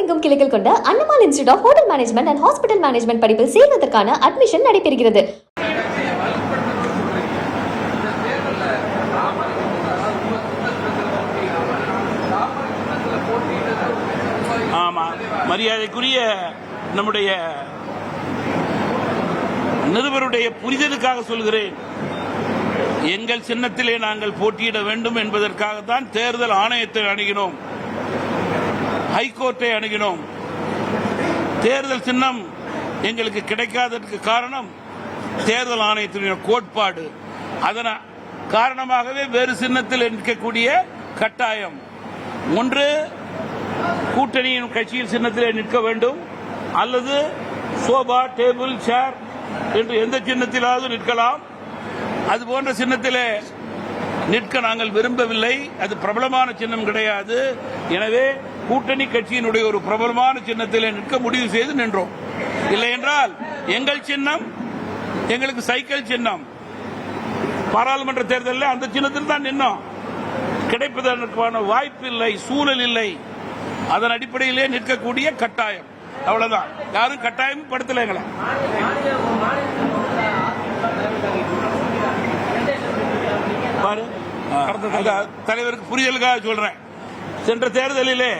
தமிழகமெங்கும் கிளைகள் கொண்ட அண்ணமால் institute of hotel management and hospital management படிப்பில் சேர்வதற்கான அட்மிஷன் நடைபெறுகிறது. மரியாதைக்குரிய நம்முடைய நிருபருடைய புரிதலுக்காக சொல்கிறேன். எங்கள் சின்னத்திலே நாங்கள் போட்டியிட வேண்டும் என்பதற்காகத்தான் தேர்தல் ஆணையத்தை அணுகினோம், ஹைகோர்ட்டை அணுகினோம். தேர்தல் சின்னம் எங்களுக்கு கிடைக்காததற்கு காரணம் தேர்தல் ஆணையத்தின் கோட்பாடு. அதன் காரணமாகவே வேறு சின்னத்தில் நிற்கக்கூடிய கட்டாயம். ஒன்று கூட்டணியின் கட்சியில் சின்னத்திலே நிற்க வேண்டும், அல்லது சோபா, டேபிள், சேர் என்று எந்த சின்னத்திலாவது நிற்கலாம். அது போன்ற சின்னத்திலே நிற்க நாங்கள் விரும்பவில்லை. அது பிரபலமான சின்னம் கிடையாது. எனவே கூட்டணி கட்சியினுடைய ஒரு பிரபலமான சின்னத்திலே நிற்க முடிவு செய்து நின்றோம். இல்லை என்றால் எங்கள் சின்னம் எங்களுக்கு சைக்கிள் சின்னம். பாராளுமன்ற தேர்தலில் அந்த சின்னத்தில் தான் நின்னோம். கிடைப்பதற்கான வாய்ப்பு இல்லை, சூழல் இல்லை. அதன் அடிப்படையிலே நிற்கக்கூடிய கட்டாயம். அவ்வளவுதான். யாரும் கட்டாயம் படுத்தல எங்களை. தலைவருக்கு புரிதலுக்காக சொல்றேன். சென்ற தேர்தலிலே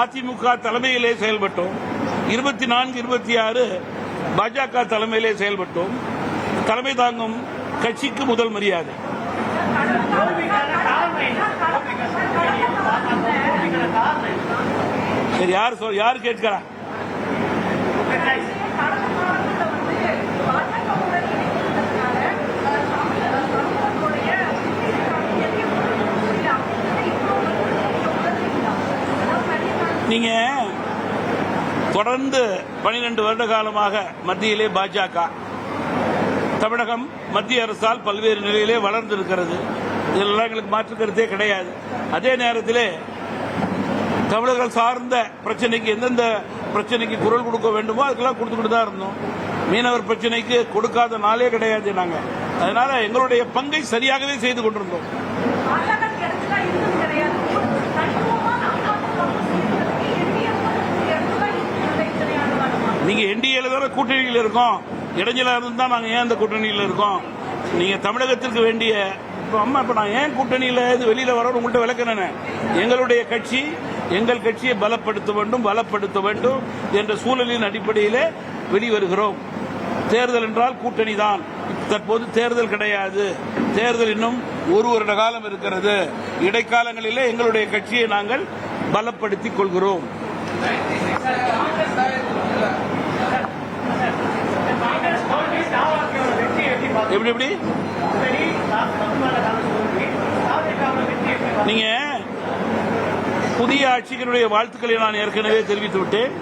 அதிமுக தலைமையிலே செயல்பட்டோம். 24, 26 பாஜக தலைமையிலே செயல்பட்டோம். தலைமை தாங்கும் கட்சிக்கு முதல் மரியாதை. சரி, யார் கேட்கிறா? நீங்க தொடர்ந்து 12 வருட காலமாக மத்தியிலே பாஜக, தமிழகம் மத்திய அரசால் பல்வேறு நிலையிலே வளர்ந்திருக்கிறது. இதெல்லாம் எங்களுக்கு மாற்று கருத்தே கிடையாது. அதே நேரத்தில் தமிழர்கள் சார்ந்த பிரச்சனைக்கு எந்தெந்த பிரச்சனைக்கு குரல் கொடுக்க வேண்டுமோ அதுக்கெல்லாம் கொடுத்துக்கிட்டு தான் இருந்தோம். மீனவர் பிரச்சனைக்கு கொடுக்காத நாளே கிடையாது நாங்கள். அதனால எங்களுடைய பங்கை சரியாகவே செய்து கொண்டிருந்தோம். நீங்க என்டிஏல தானே கூட்டணியில் இருக்கோம். இடைஞ்சலா இருந்தா நாங்க ஏன் இந்த கூட்டணியில் இருக்கோம்? நீங்க தமிழகத்திற்கு வேண்டிய இப்ப நான் ஏன் கூட்டணியில வெளியில வர உங்கள்கிட்ட விளக்கிறேன். எங்களுடைய கட்சி எங்கள் கட்சியை பலப்படுத்த வேண்டும் என்ற சூழலின் அடிப்படையிலே வெளிவருகிறோம். தேர்தல் என்றால் கூட்டணி தான். தற்போது தேர்தல் கிடையாது. தேர்தல் இன்னும் 1 வருட காலம் இருக்கிறது. இடைக்காலங்களிலே எங்களுடைய கட்சியை நாங்கள் பலப்படுத்திக் கொள்கிறோம். எப்படி நீங்க புதிய ஆட்சிகளுடைய வாழ்த்துக்களை நான் ஏற்கனவே தெரிவித்து விட்டேன்.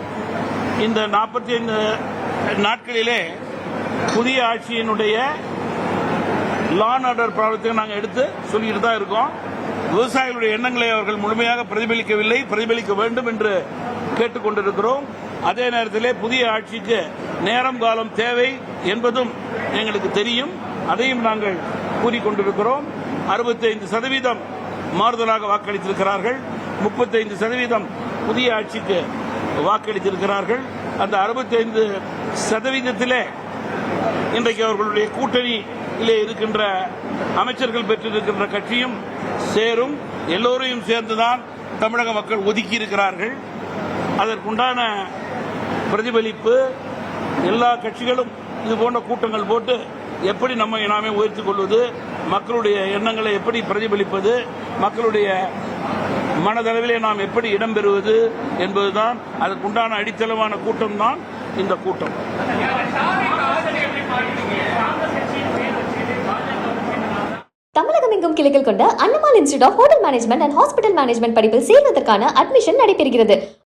இந்த 45 நாட்களிலே புதிய ஆட்சியினுடைய லா அண்ட் ஆர்டர் ப்ராப்ளத்தை நாங்கள் எடுத்து சொல்லிட்டு தான் இருக்கோம். விவசாயிகளுடைய எண்ணங்களை அவர்கள் முழுமையாக பிரதிபலிக்கவில்லை, பிரதிபலிக்க வேண்டும் என்று கேட்டுக் கொண்டிருக்கிறோம். அதே நேரத்தில் புதிய ஆட்சிக்கு நேரம் காலம் தேவை என்பதும் எங்களுக்கு தெரியும். அதையும் நாங்கள் கூறிக்கொண்டிருக்கிறோம். 65% மாறுதலாக வாக்களித்திருக்கிறார்கள். 35% புதிய ஆட்சிக்கு வாக்களித்திருக்கிறார்கள். அந்த 65% இன்றைக்கு அவர்களுடைய கூட்டணியிலே இருக்கின்ற அமைச்சர்கள் பெற்றிருக்கின்ற கட்சியும் சேரும். எல்லோரையும் சேர்ந்துதான் தமிழக மக்கள் ஒதுக்கி இருக்கிறார்கள். அதற்குண்டான பிரதிபலிப்பு எல்லா கட்சிகளும் இது போன்ற கூட்டங்கள் போட்டு எப்படி நம்மை நாமே உயர்த்திக் கொள்வது, மக்களுடைய எண்ணங்களை எப்படி பிரதிபலிப்பது, மக்களுடைய மனதளவிலே நாம் எப்படி இடம்பெறுவது என்பதுதான் அதற்குண்டான அடித்தளமான கூட்டம் தான் இந்த கூட்டம். தமிழகமெங்கும் கிளைகள் கொண்ட அண்ணமால் institute of hotel management and hospital management படிப்பில் சேர்வதற்கான அட்மிஷன் நடைபெறுகிறது.